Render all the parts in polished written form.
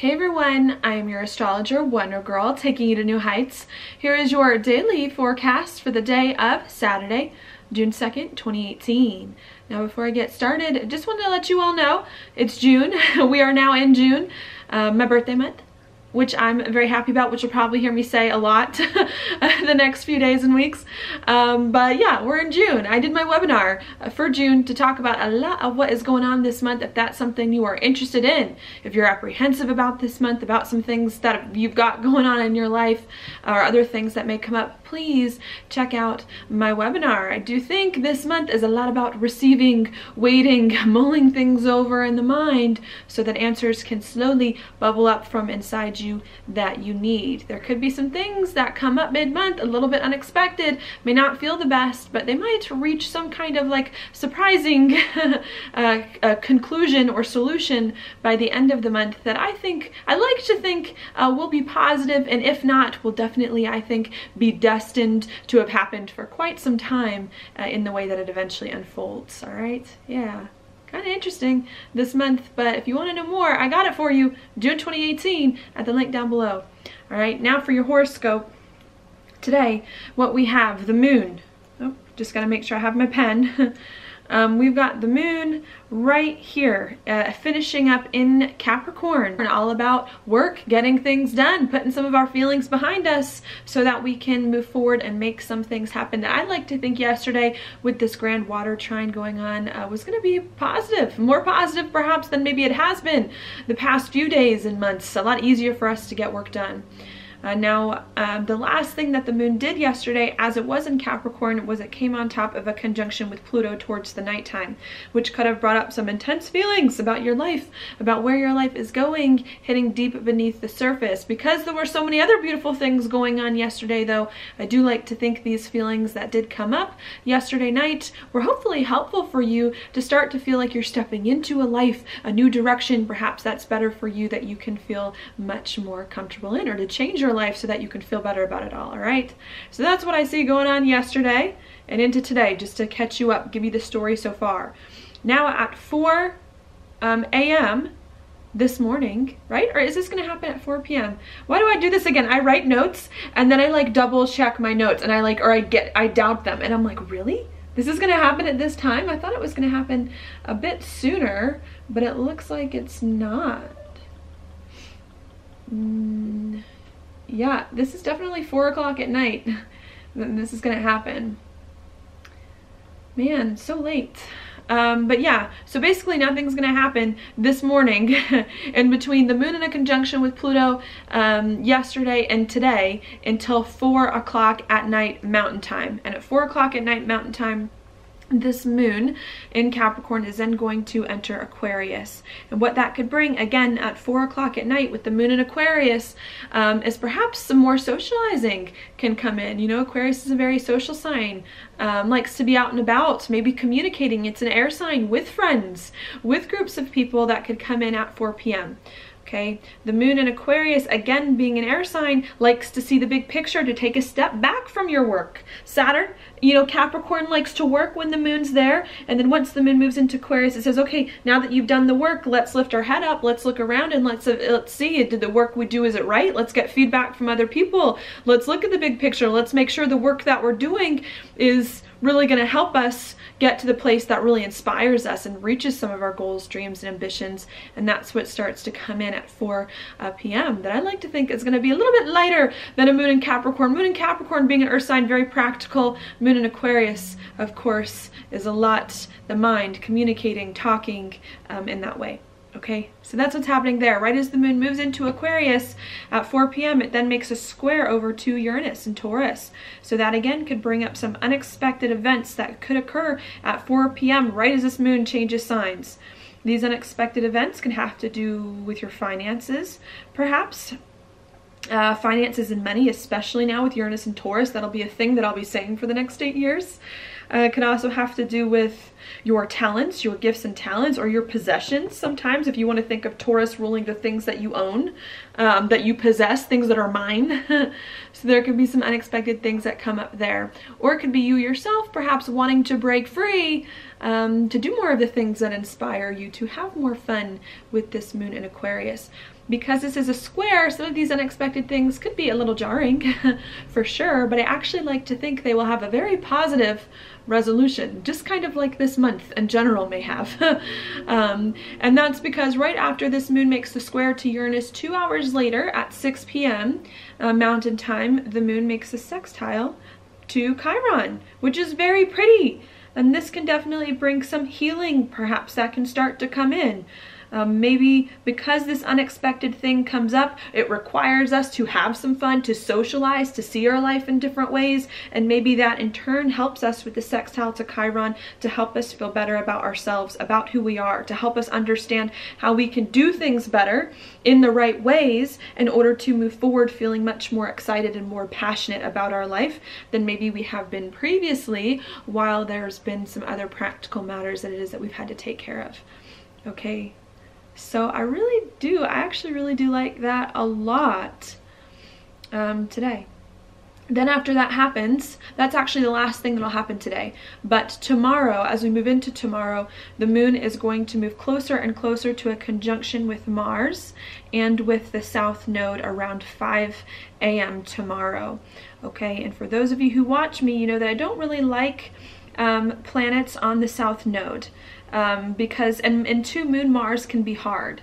Hey everyone, I am your astrologer, Wonder Girl, taking you to new heights. Here is your daily forecast for the day of Saturday, June 2nd, 2018. Now before I get started, I just wanted to let you all know it's June. We are now in June, my birthday month, which I'm very happy about, which you'll probably hear me say a lot the next few days and weeks. But yeah, we're in June. I did my webinar for June to talk about a lot of what is going on this month. If that's something you are interested in, if you're apprehensive about this month, about some things that you've got going on in your life or other things that may come up, please check out my webinar. I do think this month is a lot about receiving, waiting, mulling things over in the mind so that answers can slowly bubble up from inside you that you need. There could be some things that come up mid-month, a little bit unexpected, may not feel the best, but they might reach some kind of like surprising conclusion or solution by the end of the month that I like to think will be positive, and if not, will definitely, I think, be destined to have happened for quite some time in the way that it eventually unfolds. All right, yeah. Kind of interesting this month, but if you want to know more, I got it for you, June 2018, at the link down below. All right, now for your horoscope. Today, what we have, the moon. Oh, just got to make sure I have my pen. We've got the moon right here, finishing up in Capricorn. We're all about work, getting things done, putting some of our feelings behind us so that we can move forward and make some things happen. That I'd like to think yesterday with this grand water trine going on was going to be positive, more positive perhaps than maybe it has been the past few days and months. A lot easier for us to get work done. The last thing that the moon did yesterday, as it was in Capricorn, was it came on top of a conjunction with Pluto towards the nighttime, which could have brought up some intense feelings about your life, about where your life is going, hitting deep beneath the surface. Because there were so many other beautiful things going on yesterday, though, I do like to think these feelings that did come up yesterday night were hopefully helpful for you to start to feel like you're stepping into a life, a new direction, perhaps that's better for you, that you can feel much more comfortable in, or to change your life so that you can feel better about it all right? So that's what I see going on yesterday and into today, just to catch you up, give you the story so far. Now at 4 a.m. this morning, right? Or is this going to happen at 4 p.m.? Why do I do this again? I write notes and then I like double check my notes and I doubt them and I'm like, really? This is going to happen at this time? I thought it was going to happen a bit sooner, but it looks like it's not. Yeah, this is definitely 4 o'clock at night. This is gonna happen. Man, so late. But yeah, so basically nothing's gonna happen this morning in between the moon in a conjunction with Pluto yesterday and today until 4 o'clock at night Mountain Time. And at 4 o'clock at night Mountain Time, this moon in Capricorn is then going to enter Aquarius. And what that could bring, again, at 4 o'clock at night with the moon in Aquarius, is perhaps some more socializing can come in. You know, Aquarius is a very social sign, likes to be out and about, maybe communicating. It's an air sign with friends, with groups of people that could come in at 4 p.m. Okay, the moon in Aquarius, again being an air sign, likes to see the big picture, to take a step back from your work. Saturn, you know, Capricorn likes to work when the moon's there, and then once the moon moves into Aquarius, it says, okay, now that you've done the work, let's lift our head up, let's look around, and let's see, did the work we do, is it right? Let's get feedback from other people. Let's look at the big picture. Let's make sure the work that we're doing is really going to help us get to the place that really inspires us and reaches some of our goals, dreams, and ambitions. And that's what starts to come in at 4 p.m. that I like to think is going to be a little bit lighter than a moon in Capricorn. Moon in Capricorn being an earth sign, very practical. Moon in Aquarius, of course, is a lot the mind, communicating, talking in that way. Okay, so that's what's happening there. Right as the moon moves into Aquarius at 4 p.m., it then makes a square over to Uranus and Taurus. So that again could bring up some unexpected events that could occur at 4 p.m. right as this moon changes signs. These unexpected events can have to do with your finances, perhaps. Finances and money, especially now with Uranus and Taurus. That'll be a thing that I'll be saying for the next 8 years. It can also have to do with your talents, your gifts and talents, or your possessions. Sometimes, if you want to think of Taurus ruling the things that you own, that you possess, things that are mine. So there could be some unexpected things that come up there. Or it could be you yourself perhaps wanting to break free, to do more of the things that inspire you, to have more fun with this moon in Aquarius. because this is a square, some of these unexpected things could be a little jarring for sure, but I actually like to think they will have a very positive resolution, just kind of like this month in general may have. And that's because right after this moon makes the square to Uranus, 2 hours later at 6 p.m. Mountain Time, the moon makes a sextile to Chiron, which is very pretty. And this can definitely bring some healing, perhaps, that can start to come in. Maybe because this unexpected thing comes up, it requires us to have some fun, to socialize, to see our life in different ways, and maybe that in turn helps us with the sextile to Chiron to help us feel better about ourselves, about who we are, to help us understand how we can do things better in the right ways in order to move forward feeling much more excited and more passionate about our life than maybe we have been previously, while there's been some other practical matters that it is that we've had to take care of. Okay. So I actually really do like that a lot today. Then after that happens, that's actually the last thing that'll happen today. But tomorrow, as we move into tomorrow, the moon is going to move closer and closer to a conjunction with Mars and with the south node around 5 a.m. tomorrow. Okay, and for those of you who watch me, you know that I don't really like planets on the south node. Because and 2 moon Mars can be hard,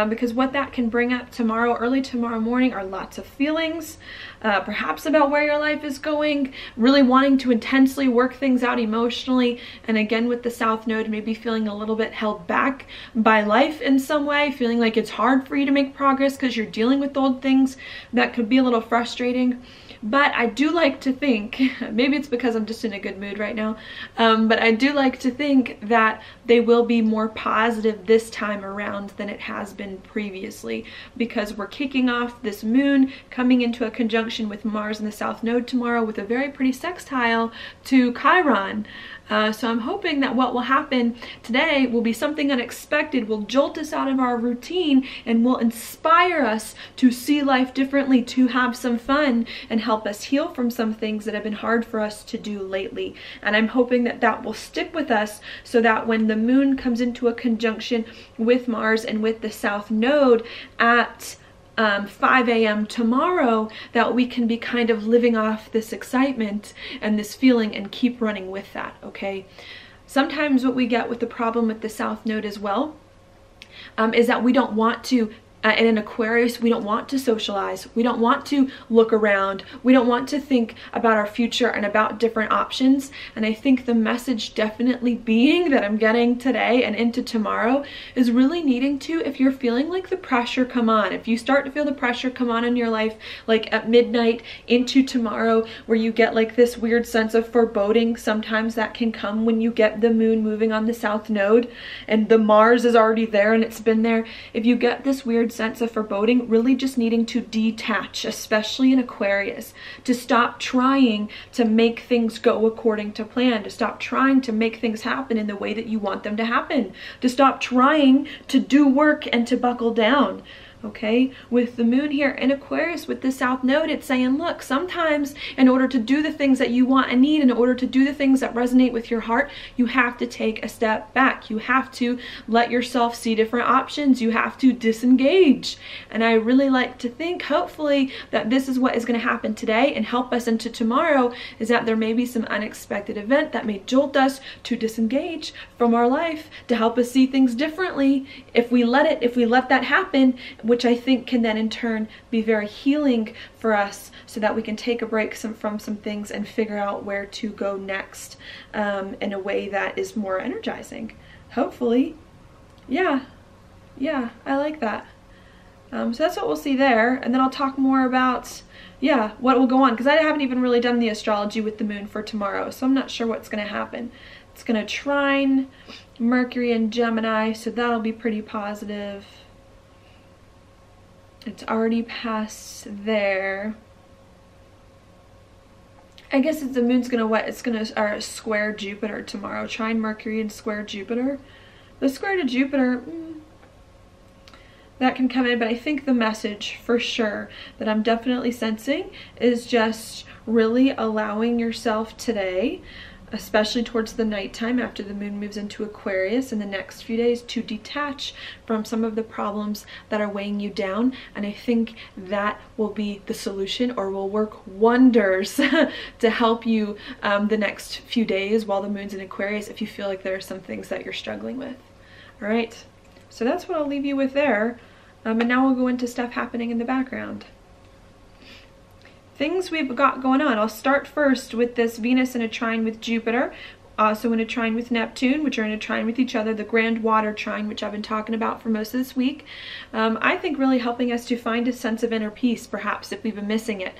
because what that can bring up tomorrow, early tomorrow morning, are lots of feelings, perhaps about where your life is going, really wanting to intensely work things out emotionally, and again with the south node, maybe feeling a little bit held back by life in some way, feeling like it's hard for you to make progress because you're dealing with old things. That could be a little frustrating. But I do like to think, maybe it's because I'm just in a good mood right now, but I do like to think that they will be more positive this time around than it has been previously, because we're kicking off this moon coming into a conjunction with Mars in the south node tomorrow with a very pretty sextile to Chiron. So I'm hoping that what will happen today will be something unexpected, will jolt us out of our routine, and will inspire us to see life differently, to have some fun, and help us heal from some things that have been hard for us to do lately. And I'm hoping that that will stick with us, so that when the moon comes into a conjunction with Mars and with the south node at 5 a.m. tomorrow, that we can be kind of living off this excitement and this feeling and keep running with that, okay? Sometimes what we get with the problem with the south node as well is that we don't want to in an Aquarius, we don't want to socialize. We don't want to look around. We don't want to think about our future and about different options. And I think the message definitely being that I'm getting today and into tomorrow is really needing to, if you're feeling like the pressure come on, if you start to feel the pressure come on in your life, like at midnight into tomorrow, where you get like this weird sense of foreboding, sometimes that can come when you get the moon moving on the south node and the Mars is already there and it's been there. If you get this weird sense of foreboding, really just needing to detach, especially in Aquarius, to stop trying to make things go according to plan, to stop trying to make things happen in the way that you want them to happen, to stop trying to do work and to buckle down. Okay, with the moon here in Aquarius with the south node, it's saying, look, sometimes in order to do the things that you want and need, in order to do the things that resonate with your heart, you have to take a step back. You have to let yourself see different options. You have to disengage. And I really like to think, hopefully, that this is what is going to happen today and help us into tomorrow, is that there may be some unexpected event that may jolt us to disengage from our life, to help us see things differently. If we let that happen, which I think can then in turn be very healing for us, so that we can take a break from some things and figure out where to go next in a way that is more energizing. Hopefully. Yeah, I like that. So that's what we'll see there, and then I'll talk more about what will go on, because I haven't even really done the astrology with the moon for tomorrow, so I'm not sure what's going to happen. It's going to trine Mercury and Gemini, so that'll be pretty positive. It's already past there. I guess the moon's gonna square Jupiter tomorrow. Trine Mercury and square Jupiter. The square to Jupiter, that can come in, but I think the message for sure that I'm definitely sensing is just really allowing yourself today especially towards the nighttime after the moon moves into Aquarius in the next few days, to detach from some of the problems that are weighing you down. And I think that will be the solution, or will work wonders to help you the next few days while the moon's in Aquarius, if you feel like there are some things that you're struggling with. All right, so that's what I'll leave you with there. And now we'll go into stuff happening in the background. Things we've got going on. I'll start first with this Venus in a trine with Jupiter, also in a trine with Neptune, which are in a trine with each other, the grand water trine, which I've been talking about for most of this week. I think really helping us to find a sense of inner peace, perhaps, if we've been missing it,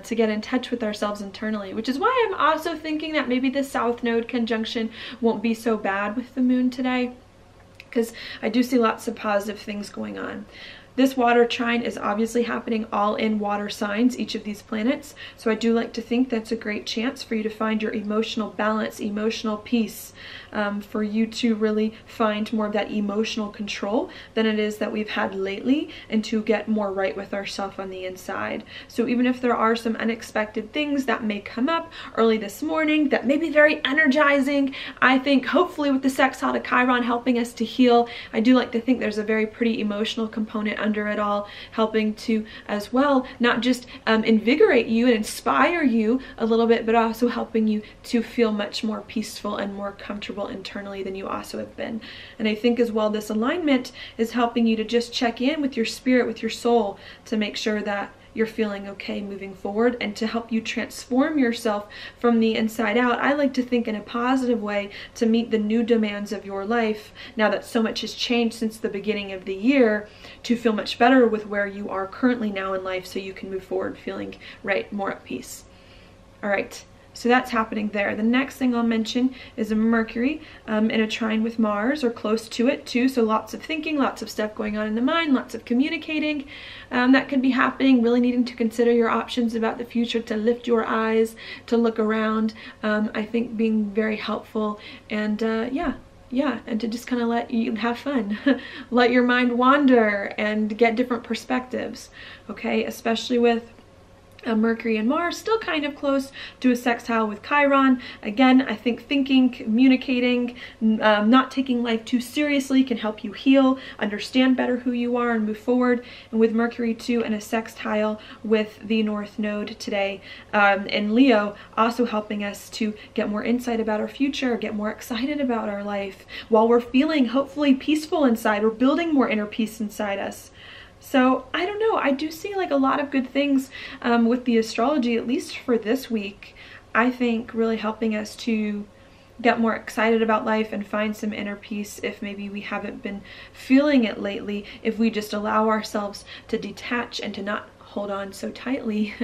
to get in touch with ourselves internally, which is why I'm also thinking that maybe the South Node conjunction won't be so bad with the moon today, because I do see lots of positive things going on. This water trine is obviously happening all in water signs, each of these planets. So I do like to think that's a great chance for you to find your emotional balance, emotional peace, for you to really find more of that emotional control than it is that we've had lately, and to get more right with ourselves on the inside. So even if there are some unexpected things that may come up early this morning that may be very energizing, I think hopefully with the sextile to Chiron helping us to heal, I do like to think there's a very pretty emotional component under it all, helping to as well not just invigorate you and inspire you a little bit, but also helping you to feel much more peaceful and more comfortable internally than you also have been. And I think as well this alignment is helping you to just check in with your spirit, with your soul, to make sure that you're feeling okay moving forward, and to help you transform yourself from the inside out. I like to think in a positive way to meet the new demands of your life, now that so much has changed since the beginning of the year, to feel much better with where you are currently now in life, so you can move forward feeling right, more at peace. All right. So that's happening there. The next thing I'll mention is a Mercury in a trine with Mars, or close to it too. So lots of thinking, lots of stuff going on in the mind, lots of communicating that could be happening, really needing to consider your options about the future, to lift your eyes, to look around. I think being very helpful, and yeah, and to just kind of let you have fun, let your mind wander and get different perspectives, okay? Especially with Mercury and Mars still kind of close to a sextile with Chiron. Again, I think thinking, communicating, not taking life too seriously can help you heal, understand better who you are, and move forward. And with Mercury too in a sextile with the North Node today in Leo, also helping us to get more insight about our future, get more excited about our life, while we're feeling hopefully peaceful inside. We're building more inner peace inside us. So I don't know, I do see like a lot of good things with the astrology, at least for this week. I think really helping us to get more excited about life and find some inner peace if maybe we haven't been feeling it lately, if we just allow ourselves to detach and to not hold on so tightly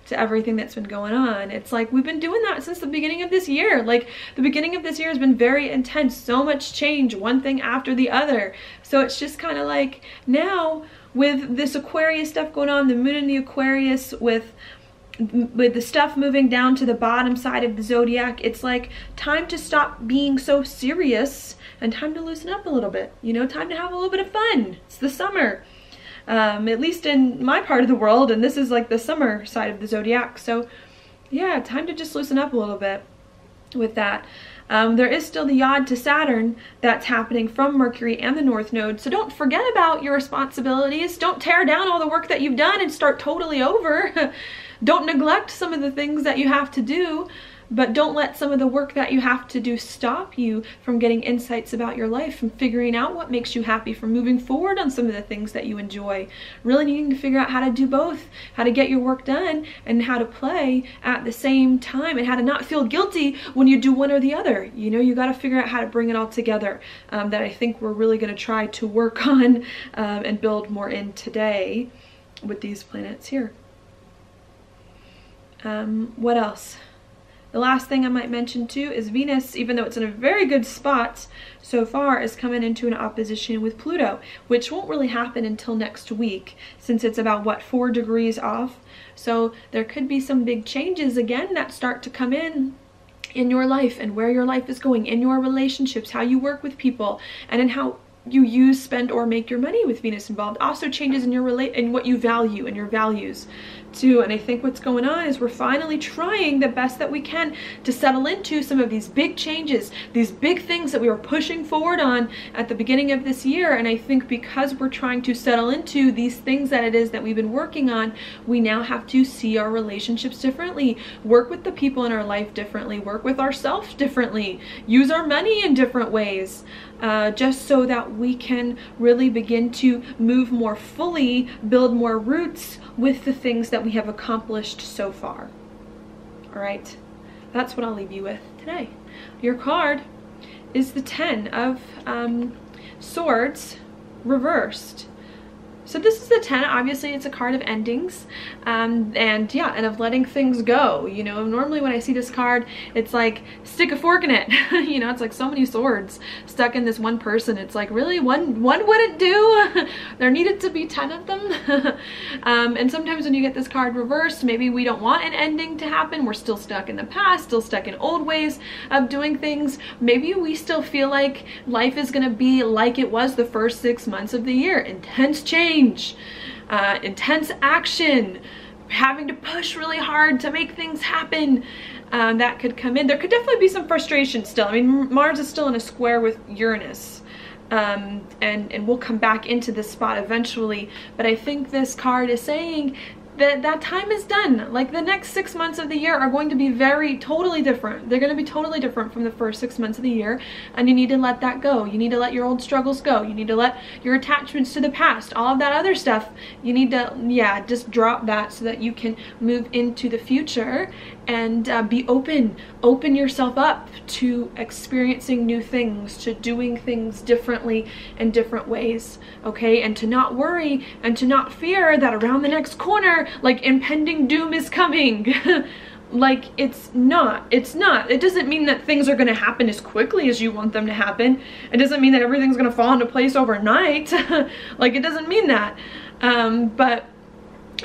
to everything that's been going on. It's like we've been doing that since the beginning of this year. Like the beginning of this year has been very intense, so much change, one thing after the other. So it's just kind of like now with this Aquarius stuff going on, the moon in the Aquarius, with the stuff moving down to the bottom side of the zodiac, it's like time to stop being so serious and time to loosen up a little bit, you know, time to have a little bit of fun. It's the summer. At least in my part of the world, and this is like the summer side of the zodiac. So yeah, time to just loosen up a little bit with that. There is still the yod to Saturn that's happening from Mercury and the North Node. So don't forget about your responsibilities. Don't tear down all the work that you've done and start totally over. Don't neglect some of the things that you have to do, but don't let some of the work that you have to do stop you from getting insights about your life, from figuring out what makes you happy, from moving forward on some of the things that you enjoy. Really needing to figure out how to do both, how to get your work done and how to play at the same time, and how to not feel guilty when you do one or the other. You know, you got to figure out how to bring it all together. That I think we're really going to try to work on and build more in today with these planets here. What else? The last thing I might mention too is Venus, even though it's in a very good spot so far, is coming into an opposition with Pluto, which won't really happen until next week, since it's about, what, 4 degrees off. So there could be some big changes again that start to come in your life, and where your life is going, in your relationships, how you work with people, and in how you use, spend, or make your money with Venus involved. Also changes in your in what you value and your values too. And I think what's going on is we're finally trying the best that we can to settle into some of these big changes, these big things that we were pushing forward on at the beginning of this year. And I think because we're trying to settle into these things that it is that we've been working on, we now have to see our relationships differently, work with the people in our life differently, work with ourselves differently, use our money in different ways, just so that we can really begin to move more fully, build more roots with the things that we have accomplished so far. All right, that's what I'll leave you with today. Your card is the 10 of Swords reversed. So this is the 10. Obviously it's a card of endings, and yeah, and of letting things go. You know, normally when I see this card, it's like stick a fork in it. You know, it's like so many swords stuck in this one person. It's like, really, one wouldn't do. There needed to be 10 of them. And sometimes when you get this card reversed, maybe we don't want an ending to happen. We're still stuck in the past, still stuck in old ways of doing things. Maybe we still feel like life is gonna be like it was the first 6 months of the year. Intense change, intense action, having to push really hard to make things happen. That could come in. There could definitely be some frustration still. I mean, Mars is still in a square with Uranus, and we'll come back into this spot eventually, but I think this card is saying that time is done. Like, the next 6 months of the year are going to be totally different. They're going to be totally different from the first 6 months of the year, and you need to let that go. You need to let your old struggles go. You need to let your attachments to the past, all of that other stuff. You need to, yeah, just drop that so that you can move into the future and be open yourself up to experiencing new things, to doing things differently in different ways, okay? And to not worry and to not fear that around the next corner, like, impending doom is coming. Like, it's not. It doesn't mean that things are gonna happen as quickly as you want them to happen. It doesn't mean that everything's gonna fall into place overnight. Like, it doesn't mean that. But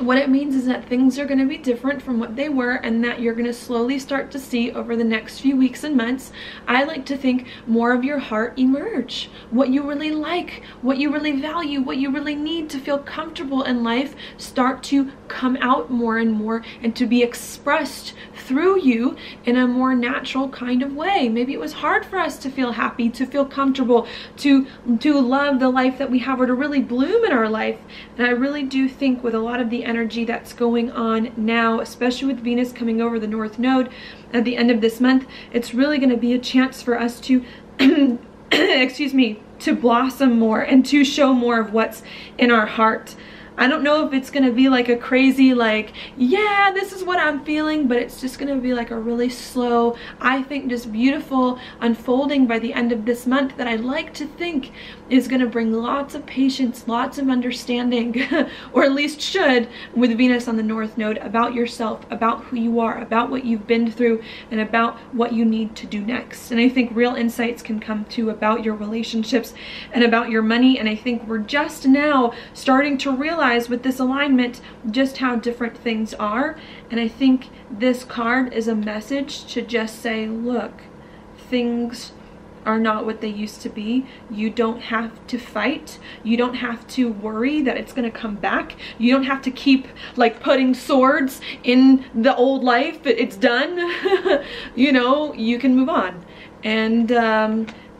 what it means is that things are going to be different from what they were, and that you're going to slowly start to see over the next few weeks and months, I like to think, more of your heart emerge. What you really like, what you really value, what you really need to feel comfortable in life start to come out more and more, and to be expressed through you in a more natural kind of way. Maybe it was hard for us to feel happy, to feel comfortable, to love the life that we have, or to really bloom in our life. And I really do think with a lot of the energy that's going on now, especially with Venus coming over the North Node at the end of this month, it's really going to be a chance for us to excuse me, to blossom more and to show more of what's in our heart. I don't know if it's gonna be like a crazy, like, yeah, this is what I'm feeling, but it's just gonna be like a really slow, I think just beautiful unfolding by the end of this month that I like to think is gonna bring lots of patience, lots of understanding, or at least should, with Venus on the North Node, about yourself, about who you are, about what you've been through, and about what you need to do next. And I think real insights can come too about your relationships and about your money. And I think we're just now starting to realize with this alignment just how different things are. And I think this card is a message to just say, look, things are not what they used to be. You don't have to fight. You don't have to worry that it's going to come back. You don't have to keep like putting swords in the old life. It's done. You know, you can move on, and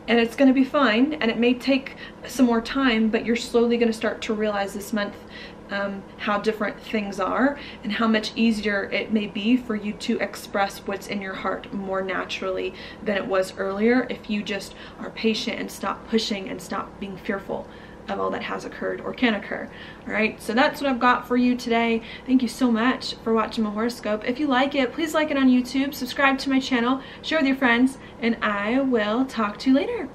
it's going to be fine. And it may take some more time, but you're slowly going to start to realize this month how different things are, and how much easier it may be for you to express what's in your heart more naturally than it was earlier if you just are patient and stop pushing and stop being fearful of all that has occurred or can occur. All right, so that's what I've got for you today. Thank you so much for watching my horoscope. If you like it, please like it on YouTube, subscribe to my channel, share with your friends, and I will talk to you later.